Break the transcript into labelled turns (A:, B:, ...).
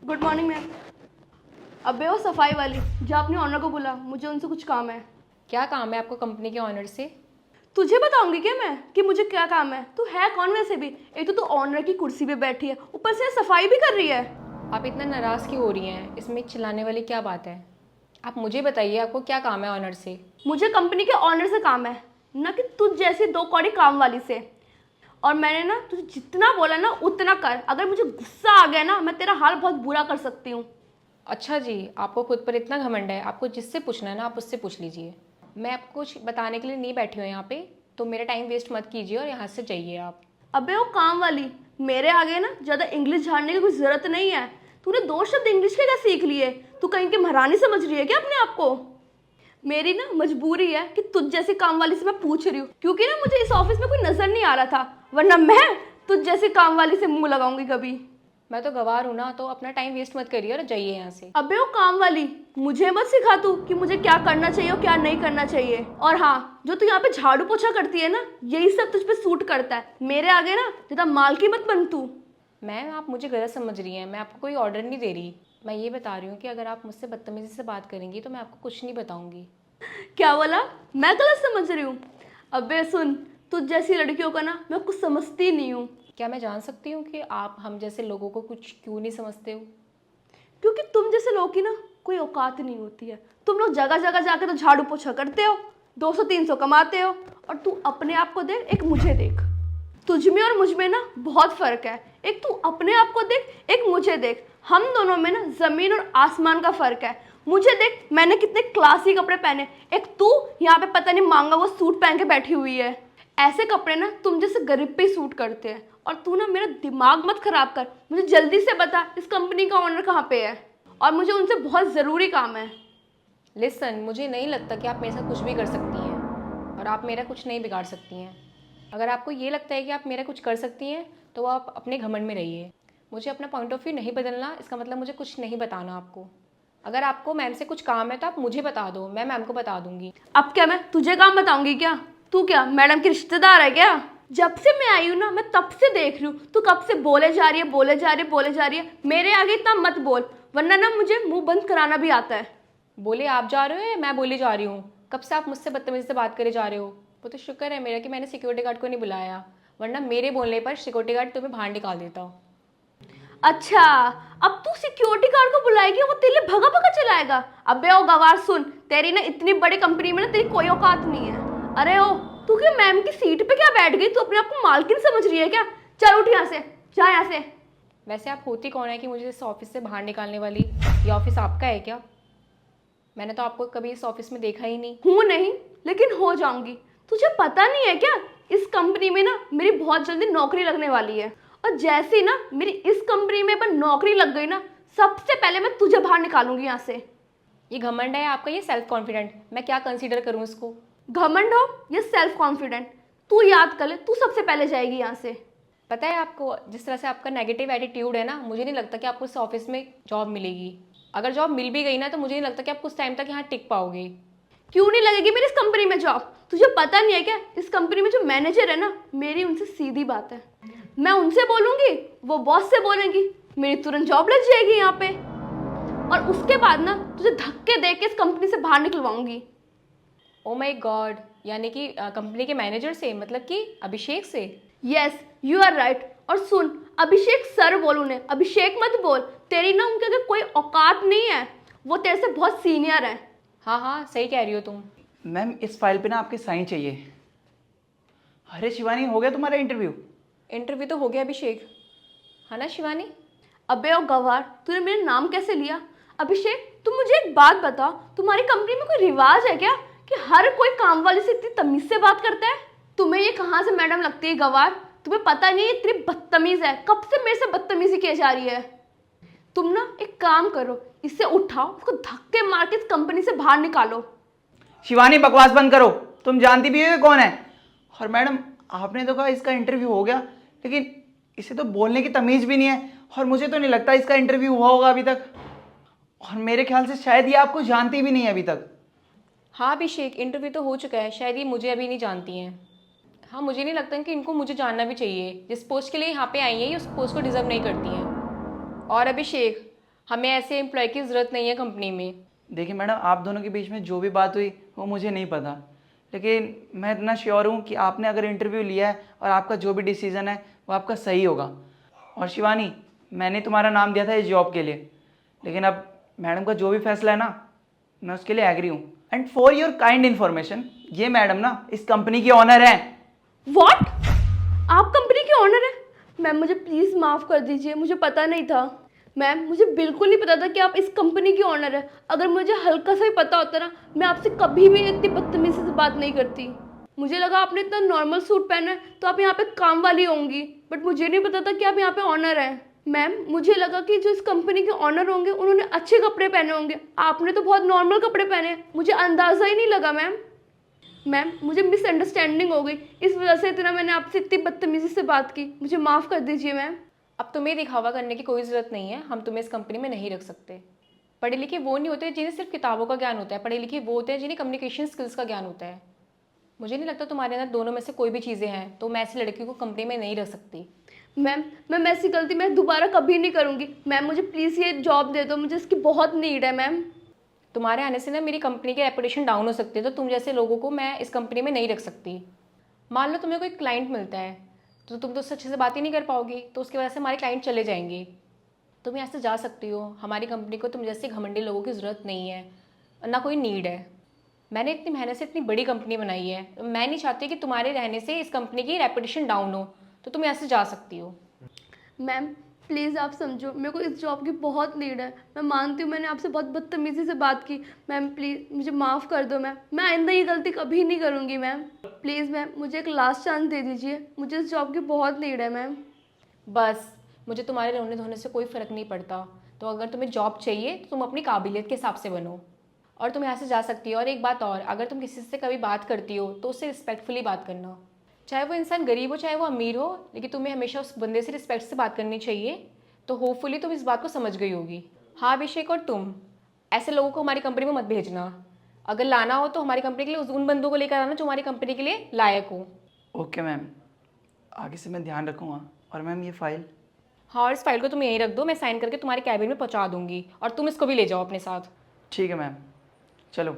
A: Good morning ma'am. अबे वो सफाई वाली, जो आपने ऑनर को बोला, मुझे उनसे कुछ काम है।
B: क्या काम है आपको कंपनी के ऑनर से?
A: तुझे बताऊंगी क्या मैं कि मुझे क्या काम है? तू है कौन वैसे भी? एक तो तू ऑनर की कुर्सी पे बैठी है, ऊपर से सफाई भी कर रही है।
B: आप इतना नाराज़ क्यों हो रही हैं? इसमें चिल्लाने वाली क्या बात है? आप मुझे बताइए आपको क्या काम है ऑनर से?
A: मुझे कंपनी के ऑनर से काम है, ना कि तुझ जैसी दो कौड़ी काम वाली से। और मैंने ना तुझे जितना बोला ना उतना कर। अगर मुझे गुस्सा आ गया ना, मैं तेरा हाल बहुत बुरा कर सकती हूँ।
B: अच्छा जी, आपको खुद पर इतना घमंड है। आपको जिससे पूछना है ना आप उससे पूछ लीजिए। मैं आपको कुछ बताने के लिए नहीं बैठी हूँ यहाँ पे, तो मेरा टाइम वेस्ट मत कीजिए और यहाँ से जाइए आप।
A: अबे वो काम वाली, मेरे आगे ना ज़्यादा इंग्लिश झाड़ने की कोई ज़रूरत नहीं है। तूने दो शब्द इंग्लिश के क्या सीख लिए? तू कहीं की महारानी समझ रही है क्या अपने आप को? मेरी ना मजबूरी है कि तुझ जैसी काम वाली से मैं पूछ रही हूँ, क्योंकि ना मुझे इस ऑफिस में कोई नजर नहीं आ रहा था, वरना मैं तुझ जैसी काम वाली से मुंह लगाऊंगी कभी।
B: मैं तो गवार हूँ ना, तो अपना टाइम वेस्ट मत करिए और जाइए यहाँ से।
A: अबे वो काम वाली, मुझे मत सिखा तू कि मुझे क्या करना चाहिए और क्या नहीं करना चाहिए। और हाँ, जो तू यहाँ पे झाड़ू पोछा करती है ना, यही सब तुझ पे सूट करता है। मेरे आगे ना ज्यादा मालकी मत बन तू।
B: मैम आप मुझे गलत समझ रही हैं। मैं आपको कोई ऑर्डर नहीं दे रही। मैं ये बता रही हूँ कि अगर आप मुझसे बदतमीज़ी से बात करेंगी तो मैं आपको कुछ नहीं बताऊँगी।
A: क्या बोला? मैं गलत समझ रही हूँ? अबे सुन, तुझ जैसी लड़कियों का ना मैं कुछ समझती नहीं हूँ।
B: क्या मैं जान सकती हूँ कि आप हम जैसे लोगों को कुछ क्यों नहीं समझते हो?
A: क्योंकि तुम जैसे लोगों की ना कोई औकात नहीं होती है। तुम लोग जगह जगह जाके तो झाड़ू पोछा करते हो, 200-300 कमाते हो, और तू अपने आप को देख, एक मुझे देख। तुझ में और मुझ में ना बहुत फर्क है। एक तू अपने आप को देख, एक मुझे देख। हम दोनों में ना जमीन और आसमान का फर्क है। मुझे देख, मैंने कितने क्लासी कपड़े पहने, एक तू यहाँ पे पता नहीं मांगा वो सूट पहन के बैठी हुई है। ऐसे कपड़े ना तुम जैसे गरीब पे ही सूट करते हैं। और तू ना मेरा दिमाग मत खराब कर। मुझे जल्दी से बता, इस कंपनी का ओनर कहाँ पे है? और मुझे उनसे बहुत ज़रूरी काम है।
B: लिसन, मुझे नहीं लगता कि आप मेरे साथ कुछ भी कर सकती हैं और आप मेरा कुछ नहीं बिगाड़ सकती हैं। अगर आपको ये लगता है कि आप मेरा कुछ कर सकती हैं तो आप अपने घमंड में रहिए। मुझे अपना पॉइंट ऑफ व्यू नहीं बदलना, इसका मतलब मुझे कुछ नहीं बताना आपको। अगर आपको मैम से कुछ काम है तो आप मुझे बता दो, मैं मैम को बता दूंगी।
A: अब क्या मैं तुझे काम बताऊंगी क्या? तू क्या मैडम की रिश्तेदार है क्या? जब से मैं आई हूँ ना, मैं तब से देख रही हूँ तू कब से बोले जा रही है, बोले जा रही है, बोले जा रही है। मेरे आगे इतना मत बोल, वरना ना मुझे मुंह बंद कराना भी आता है।
B: बोले आप जा रहे हो या मैं बोली जा रही हूँ? कब से आप मुझसे बदतमीजी से बात करे जा रहे हो? वो तो शुक्र है मेरा कि मैंने सिक्योरिटी गार्ड को नहीं बुलाया, वरना मेरे बोलने पर सिक्योरिटी गार्ड तुम्हें बाहर निकाल देता।
A: अच्छा, अब तू सिक्योरिटी गार्ड को बुलाएगी, वो तेरे लिए भगा भगा चलाएगा? अबे ओ गवार सुन, तेरी ना इतनी बड़ी कंपनी में ना तेरी कोई औकात नहीं है। अरे ओ, तू क्या मैम की सीट पे क्या बैठ गई? तू अपने आप को मालकिन समझ रही है क्या? चल उठ यहाँ से, जा यहाँ से।
B: वैसे आप होती कौन है कि मुझे इस ऑफिस से बाहर निकालने वाली? ये ऑफिस आपका है क्या? मैंने तो आपको कभी इस ऑफिस में देखा ही नहीं।
A: हूँ नहीं, लेकिन हो जाऊंगी। तुझे पता नहीं है क्या, इस कंपनी में ना मेरी बहुत जल्दी नौकरी लगने वाली है। और जैसे ही ना मेरी इस कंपनी में पर नौकरी लग गई ना, सबसे पहले मैं तुझे बाहर निकालूंगी यहाँ से।
B: ये घमंड है आपका, ये सेल्फ कॉन्फिडेंट, मैं क्या कंसीडर करूँ इसको?
A: घमंड हो या सेल्फ कॉन्फिडेंट, तू याद कर ले, तू सबसे पहले जाएगी यहाँ से।
B: पता है आपको, जिस तरह से आपका नेगेटिव एटीट्यूड है ना, मुझे नहीं लगता कि आपको इस ऑफिस में जॉब मिलेगी। अगर जॉब मिल भी गई ना तो मुझे नहीं लगता कि आप कुछ टाइम तक यहाँ टिक पाओगे।
A: क्यों नहीं लगेगी मेरी इस कंपनी में जॉब? तुझे पता नहीं है क्या, इस कंपनी में जो मैनेजर है ना, मेरी उनसे सीधी बात है। मैं उनसे बोलूंगी, वो बॉस से बोलेंगी, मेरी तुरंत जॉब लग जाएगी यहाँ पे। और उसके बाद ना तुझे धक्के दे के इस कंपनी से बाहर निकलवाऊंगी।
B: ओ माय गॉड, यानी कि कंपनी के मैनेजर से, मतलब कि अभिषेक से?
A: Yes, you are right. और सुन, अभिषेक सर बोल उन्हें, अभिषेक मत बोल। तेरी ना उनके आगे कोई औकात नहीं है, वो तेरे से बहुत सीनियर है।
B: हाँ हाँ, सही कह रही हो तुम।
C: मैम इस फाइल पे ना आपके साइन चाहिए। अरे शिवानी, हो गया तुम्हारा इंटरव्यू?
B: इंटरव्यू तो हो गया अभिषेक, है ना शिवानी?
A: अबे ओ गवार, तूने मेरा नाम कैसे लिया? अभिषेक, तुम मुझे एक बात बता, तुम्हारी कंपनी में कोई रिवाज है क्या कि हर कोई काम वाले से इतनी तमीज से बात करता है? तुम्हें ये कहाँ से मैडम लगती है गवार? तुम्हें पता नहीं है इतनी बदतमीज है, कब से मेरे से बदतमीजी की जा रही है। तुम ना एक काम करो, इसे उठाओ, उसको धक्के मार के इस कंपनी से बाहर निकालो।
C: शिवानी बकवास बंद करो, तुम जानती भी हो ये कौन है। और मैडम आपने तो कहा इसका इंटरव्यू हो गया, लेकिन इसे तो बोलने की तमीज़ भी नहीं है, और मुझे तो नहीं लगता इसका इंटरव्यू हुआ होगा अभी तक। और मेरे ख्याल से शायद ये आपको जानती भी नहीं है अभी तक।
B: हाँ अभिषेक, इंटरव्यू तो हो चुका है, शायद ये मुझे अभी नहीं जानती हैं। हाँ, मुझे नहीं लगता कि इनको मुझे जानना भी चाहिए। जिस पोस्ट के लिए यहाँ पे आई हैं ये उस पोस्ट को डिजर्व नहीं करती हैं। और अभिषेक, हमें ऐसे एम्प्लॉय की ज़रूरत नहीं है कंपनी में।
C: देखिए मैडम, आप दोनों के बीच में जो भी बात हुई वो मुझे नहीं पता, लेकिन मैं इतना श्योर हूँ कि आपने अगर इंटरव्यू लिया है और आपका जो भी डिसीज़न है वो आपका सही होगा। और शिवानी, मैंने तुम्हारा नाम दिया था इस जॉब के लिए, लेकिन अब मैडम का जो भी फैसला है ना, मैं उसके लिए एग्री हूँ। And for your kind information, ये मैडम ना इस कंपनी की ऑनर हैं।
A: व्हाट? आप कंपनी के ऑनर हैं? मैम मुझे प्लीज़ माफ़ कर दीजिए, मुझे पता नहीं था। मैम मुझे बिल्कुल नहीं पता था कि आप इस कंपनी की ऑनर है। अगर मुझे हल्का सा ही पता होता ना, मैं आपसे कभी भी इतनी बदतमीजी से बात नहीं करती। मुझे लगा आपने इतना नॉर्मल सूट पहना है तो आप यहाँ पे काम वाली होंगी, बट मुझे नहीं पता था कि आप यहाँ पे ऑनर हैं। मैम मुझे लगा कि जो इस कंपनी के ऑनर होंगे उन्होंने अच्छे कपड़े पहने होंगे, आपने तो बहुत नॉर्मल कपड़े पहने हैं। मुझे अंदाज़ा ही नहीं लगा मैम। मैम मुझे मिसअंडरस्टैंडिंग हो गई, इस वजह से इतना मैंने आपसे इतनी बदतमीजी से बात की, मुझे माफ़ कर दीजिए मैम।
B: अब तुम्हें दिखावा करने की कोई ज़रूरत नहीं है, हम तुम्हें इस कंपनी में नहीं रख सकते। पढ़े लिखे वो नहीं होते जिन्हें सिर्फ किताबों का ज्ञान होता है, पढ़े लिखे वो होते हैं जिन्हें कम्युनिकेशन स्किल्स का ज्ञान होता है। मुझे नहीं लगता तुम्हारे अंदर दोनों में से कोई भी चीज़ें हैं, तो मैं ऐसी लड़की को कंपनी में नहीं रख सकती।
A: मैम ऐसी गलती मैं दोबारा कभी नहीं करूँगी। मैम मुझे प्लीज़ ये जॉब दे दो, मुझे इसकी बहुत नीड है मैम।
B: तुम्हारे आने से ना मेरी कंपनी की रेपुटेशन डाउन हो सकती है, तो तुम जैसे लोगों को मैं इस कंपनी में नहीं रख सकती। मान लो तुम्हें कोई क्लाइंट मिलता है तो तुम तो उससे अच्छे से बात ही नहीं कर पाओगी, तो उसकी वजह से हमारे क्लाइंट चले जाएंगे। तुम यहाँ से जा सकती हो, हमारी कंपनी को तुम जैसे घमंडी लोगों की ज़रूरत नहीं है, ना कोई नीड है। मैंने इतनी मेहनत से इतनी बड़ी कंपनी बनाई है, मैं नहीं चाहती कि तुम्हारे रहने से इस कंपनी की रेपुटेशन डाउन हो, तो तुम यहाँ से जा सकती हो।
A: मैम प्लीज़ आप समझो, मेरे को इस जॉब की बहुत नीड है। मैं मानती हूँ मैंने आपसे बहुत बदतमीज़ी से बात की। मैम प्लीज़ मुझे माफ़ कर दो मैम, मैं आइंदा ये गलती कभी नहीं करूँगी मैम। प्लीज़ मैम मुझे एक लास्ट चांस दे दीजिए, मुझे इस जॉब की बहुत नीड है मैम।
B: बस, मुझे तुम्हारे रोने धोने से कोई फ़र्क नहीं पड़ता। तो अगर तुम्हें जॉब चाहिए तो तुम अपनी काबिलियत के हिसाब से बनो, और तुम यहाँ से जा सकती हो। और एक बात और, अगर तुम किसी से कभी बात करती हो तो उससे रिस्पेक्टफुली बात करना। चाहे वो इंसान गरीब हो चाहे वो अमीर हो, लेकिन तुम्हें हमेशा उस बंदे से रिस्पेक्ट से बात करनी चाहिए। तो होपफुली तुम इस बात को समझ गई होगी। हाँ अभिषेक, और तुम ऐसे लोगों को हमारी कंपनी में मत भेजना। अगर लाना हो तो हमारी कंपनी के लिए उन बंदों को लेकर आना जो हमारी कंपनी के लिए लायक हो।
C: ओके मैम, आगे से मैं ध्यान रखूँगा। और मैम ये फाइल?
B: हाँ, और इस फाइल को तुम यहीं रख दो, मैं साइन करके तुम्हारे कैबिन में पहुँचा दूँगी, और तुम इसको भी ले जाओ अपने साथ।
C: ठीक है मैम, चलो।